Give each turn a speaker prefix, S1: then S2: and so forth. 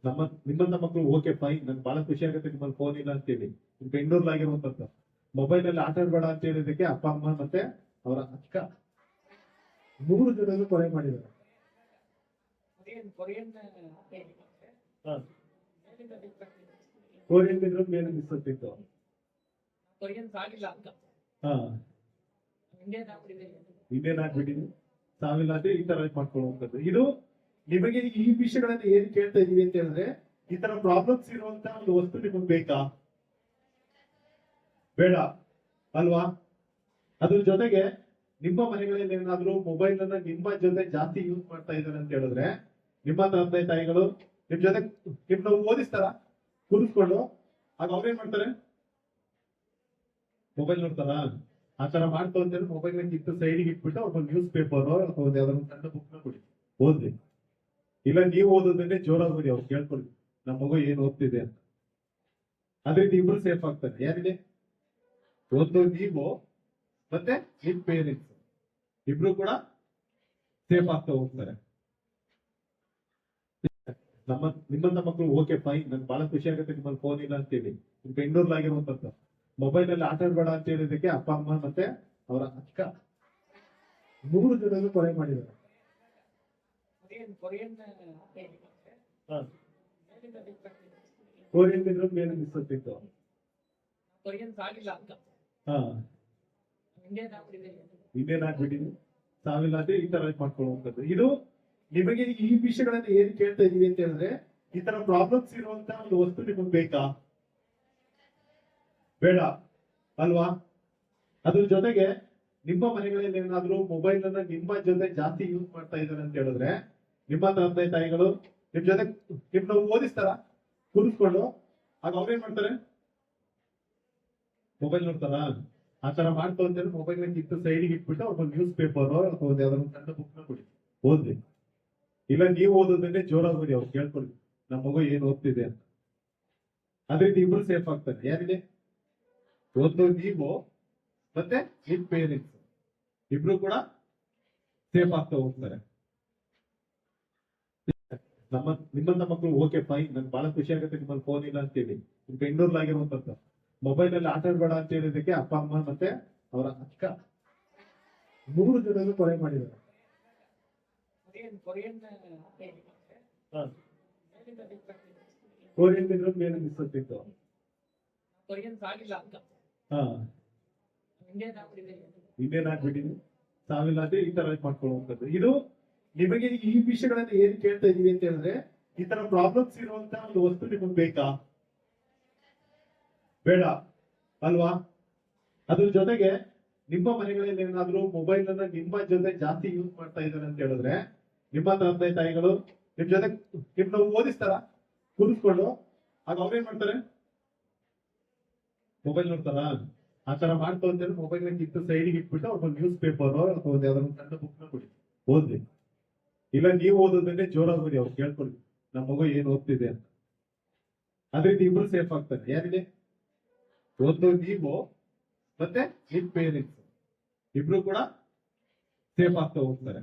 S1: ನಿಮ್ಮಂತ ಮಕ್ಕಳು okay fine, ನನ್ಗೆ ಬಹಳ ಖುಷಿ ಆಗುತ್ತೆ ನಿಮ್ಮಲ್ಲಿ ಫೋನ್ ಇಲ್ಲ ಅಂತೇಳಿ. ಬೆಂಗಳೂರಲ್ಲಾಗಿರುವಂತದ್ದು ಮೊಬೈಲ್ ಅಲ್ಲಿ ಆಟ ಆಡಬೇಡ ಅಂತ ಹೇಳಿದಕ್ಕೆ ಅಪ್ಪ ಅಮ್ಮ ಮತ್ತೆ ಅವರ ಅಕ್ಕ 3 ಜನರು ಕೊಲೆ ಮಾಡಿದ್ದಾರೆ. ಕೊರಿಯನ್ ಇದ್ರ ಮೇಲೆ ಮಿಸ್ ಆಗ್ತಿತ್ತು. ಇಂಡಿಯನ್ ಆಗ್ಬಿಟ್ಟಿದೆ, ಸಾವಿಲ್ಲ ಅಂದ್ರೆ ಈ ತರ ಮಾಡ್ಕೊಳ್ಳುವಂಥದ್ದು. ಇದು ನಿಮಗೆ ಈ ವಿಷಯಗಳನ್ನ ಏನ್ ಕೇಳ್ತಾ ಇದೀವಿ ಅಂತ ಹೇಳಿದ್ರೆ, ಈ ತರ ಪ್ರಾಬ್ಲಮ್ಸ್ ಇರುವಂತ ಒಂದು ವಸ್ತು ನಿಮಗೆ ಬೇಕಾ ಬೇಡ ಅಲ್ವಾ? ಅದ್ರ ಜೊತೆಗೆ ನಿಮ್ಮ ಮನೆಗಳಲ್ಲಿ ಏನಾದ್ರು ಮೊಬೈಲ್ ಅನ್ನ ನಿಮ್ಮ ಜೊತೆ ಜಾಸ್ತಿ ಯೂಸ್ ಮಾಡ್ತಾ ಇದ್ದಾರೆ ಅಂತ ಹೇಳಿದ್ರೆ, ನಿಮ್ಮ ತಂದೆ ತಾಯಿಗಳು ನಿಮ್ ಜೊತೆ ನಿಮ್ನ ಓದಿಸ್ತಾರ ಕೂರಿಸ್ಕೊಂಡು, ಆಗ ಅವ್ರೇನ್ ಮಾಡ್ತಾರೆ? ಮೊಬೈಲ್ ನೋಡ್ತಾರ. ಆ ತರ ಮಾಡ್ತಾ ಅಂತೇಳಿ ಮೊಬೈಲ್ ಇಟ್ಟು ಸೈಡಿಗೆ ಇಟ್ಬಿಟ್ಟು ಅವ್ರ ನ್ಯೂಸ್ ಪೇಪರ್ ಅಥವಾ ಯಾವ್ದಾದ್ರು ಸಣ್ಣ ಬುಕ್ ನ ಕೊಡಿ, ಓದ್ಲಿ. ಇಲ್ಲ ನೀವು ಓದೋದನ್ನೇ ಜೋರಾಗಿ ಓದಿ, ಅವ್ರು ಕೇಳ್ಕೊಳ್ಳಿ ನಮ್ಮ ಮಗು ಏನ್ ಓದ್ತಿದೆ ಅಂತ. ಅದ್ರಿಂದ ಇಬ್ರು ಸೇಫ್ ಆಗ್ತಾರೆ. ಯಾರಿಗೆ? ಒಂದು ನೀವು ಮತ್ತೆ ನಿಮ್ ಪೇರೆಂಟ್ಸ್ ಇಬ್ರು ಕೂಡ ಸೇಫ್ ಆಗ್ತಾ ಹೋಗ್ತಾರೆ. ನಿಮ್ಮಂತ ಮಕ್ಕಳು ಓಕೆ ಫೈನ್, ನನ್ಗೆ ಬಹಳ ಖುಷಿ ಆಗುತ್ತೆ ನಿಮ್ಮಲ್ಲಿ ಫೋನ್ ಇಲ್ಲ ಅಂತೇಳಿ. ಬೆಂಗಳೂರಲ್ಲಾಗಿರುವಂತದ್ದು ಮೊಬೈಲ್ ಅಲ್ಲಿ ಆಟ ಆಡಬೇಡ ಅಂತ ಹೇಳಿದಕ್ಕೆ ಅಪ್ಪ ಅಮ್ಮ ಮತ್ತೆ ಅವರ ಅಕ್ಕ 3 ಜನರು ಕೊಲೆ ಮಾಡಿದ್ದಾರೆ. ಕೊರಿಯನ್ ಇದ್ರ ಮೇಲೆ ಮಿಸ್ ಆಗ್ತಿತ್ತು. ಇಂಡಿಯನ್ ಆಗ್ಬಿಟ್ಟಿದೆ, ಸಾವಿಲ್ಲ ಅಂದ್ರೆ ಈ ತರ ಮಾಡ್ಕೊಳ್ಳುವಂಥದ್ದು. ಇದು ನಿಮಗೆ ಈ ವಿಷಯಗಳನ್ನ ಏನ್ ಕೇಳ್ತಾ ಇದೀವಿ ಅಂತ ಹೇಳಿದ್ರೆ, ಈ ತರ ಪ್ರಾಬ್ಲಮ್ಸ್ ಇರುವಂತ ಒಂದು ವಸ್ತು ನಿಮಗೆ ಬೇಕಾ ಬೇಡ ಅಲ್ವಾ? ಅದ್ರ ಜೊತೆಗೆ ನಿಮ್ಮ ಮನೆಗಳಲ್ಲಿ ಏನಾದ್ರು ಮೊಬೈಲ್ ಅನ್ನ ನಿಮ್ಮ ಜೊತೆ ಜಾಸ್ತಿ ಯೂಸ್ ಮಾಡ್ತಾ ಇದ್ದಾರೆ ಅಂತ ಹೇಳಿದ್ರೆ, ನಿಮ್ಮ ತಂದೆ ತಾಯಿಗಳು ನಿಮ್ ಜೊತೆ ನಿಮ್ನ ಓದಿಸ್ತಾರ ಕೂರಿಸ್ಕೊಂಡು, ಆಗ ಅವ್ರೇನ್ ಮಾಡ್ತಾರೆ? ಮೊಬೈಲ್ ನೋಡ್ತಾರ. ಆ ತರ ಮಾಡ್ತಾ ಅಂತೇಳಿ ಮೊಬೈಲ್ ಇಟ್ಟು ಸೈಡಿಗೆ ಇಟ್ಬಿಟ್ಟು ಅವ್ರ ನ್ಯೂಸ್ ಪೇಪರ್ ಅಥವಾ ಯಾವ್ದಾದ್ರು ಸಣ್ಣ ಬುಕ್ ನ ಕೊಡಿ, ಓದ್ಲಿ. ಇಲ್ಲ ನೀವು ಓದೋದನ್ನೇ ಜೋರಾಗಿ ಓದಿ, ಅವ್ರು ಕೇಳ್ಕೊಳ್ಳಿ ನಮ್ಮ ಮಗು ಏನ್ ಓದ್ತಿದೆ ಅಂತ. ಅದ್ರಿಂದ ಇಬ್ರು ಸೇಫ್ ಆಗ್ತಾರೆ. ಯಾರಿಗೆ? ಒಂದು ನೀವು ಮತ್ತೆ ನಿಮ್ ಪೇರೆಂಟ್ಸ್ ಇಬ್ರು ಕೂಡ ಸೇಫ್ ಆಗ್ತಾ ಹೋಗ್ತಾರೆ. ನಿಮ್ಮಂತ ಮಕ್ಕಳು ಓಕೆ ಫೈನ್, ನನ್ಗೆ ಬಹಳ ಖುಷಿ ಆಗುತ್ತೆ ನಿಮ್ಮಲ್ಲಿ ಫೋನ್ ಇಲ್ಲ ಅಂತೇಳಿ. ಬೆಂಗಳೂರಲ್ಲಾಗಿರುವಂತದ್ದು ಮೊಬೈಲ್ ಅಲ್ಲಿ ಆಟ ಆಡಬೇಡ ಅಂತ ಹೇಳಿದಕ್ಕೆ ಅಪ್ಪ ಅಮ್ಮ ಮತ್ತೆ ಅವರ ಅಕ್ಕ 3 ಜನರು ಕೊಲೆ ಮಾಡಿದ್ದಾರೆ. ಕೊರಿಯನ್ ಇದ್ರ ಮೇಲೆ ಮಿಸ್ ಆಗ್ತಿತ್ತು. ಇಂಡಿಯನ್ ಆಗ್ಬಿಟ್ಟಿದೆ, ಸಾವಿಲ್ಲ ಅಂದ್ರೆ ಈ ತರ ಮಾಡ್ಕೊಳ್ಳುವಂಥದ್ದು. ಇದು ನಿಮಗೆ ಈ ವಿಷಯಗಳನ್ನ ಏನ್ ಕೇಳ್ತಾ ಇದೀವಿ ಅಂತ ಹೇಳಿದ್ರೆ, ಈ ತರ ಪ್ರಾಬ್ಲಮ್ಸ್ ಇರುವಂತ ಒಂದು ವಸ್ತು ನಿಮಗೆ ಬೇಕಾ ಬೇಡ ಅಲ್ವಾ? ಅದ್ರ ಜೊತೆಗೆ ನಿಮ್ಮ ಮನೆಗಳಲ್ಲಿ ಏನಾದ್ರು ಮೊಬೈಲ್ ಅನ್ನ ನಿಮ್ಮ ಜೊತೆ ಜಾಸ್ತಿ ಯೂಸ್ ಮಾಡ್ತಾ ಇದ್ದಾರೆ ಅಂತ ಹೇಳಿದ್ರೆ, ನಿಮ್ಮ ತಂದೆ ತಾಯಿಗಳು ನಿಮ್ ಜೊತೆ ನಿಮ್ನ ಓದಿಸ್ತಾರ ಕೂರಿಸ್ಕೊಂಡು, ಆಗ ಅವ್ರೇನ್ ಮಾಡ್ತಾರೆ? ಮೊಬೈಲ್ ನೋಡ್ತಾರ. ಆ ತರ ಮಾಡ್ತಾ ಅಂತೇಳಿ ಮೊಬೈಲ್ ಇಟ್ಟು ಸೈಡಿಗೆ ಇಟ್ಬಿಟ್ಟು ಅವ್ರ ನ್ಯೂಸ್ ಪೇಪರ್ ಅಥವಾ ಯಾವ್ದಾದ್ರು ಸಣ್ಣ ಬುಕ್ ನ ಕೊಡಿ, ಓದ್ಲಿ. ಇಲ್ಲ ನೀವು ಓದೋದನ್ನೇ ಜೋರಾಗಿ ಓದಿ, ಅವ್ರು ಕೇಳ್ಕೊಳ್ಳಿ ನಮ್ಮ ಮಗು ಏನ್ ಓದ್ತಿದೆ ಅಂತ. ಅದ್ರಿಂದ ಇಬ್ರು ಸೇಫ್ ಆಗ್ತಾರೆ. ಯಾರಿಗೆ? ಒಂದು ನೀವು ಮತ್ತೆ ನಿಮ್ ಪೇರೆಂಟ್ಸ್ ಇಬ್ರು ಕೂಡ ಸೇಫ್ ಆಗ್ತಾ ಹೋಗ್ತಾರೆ.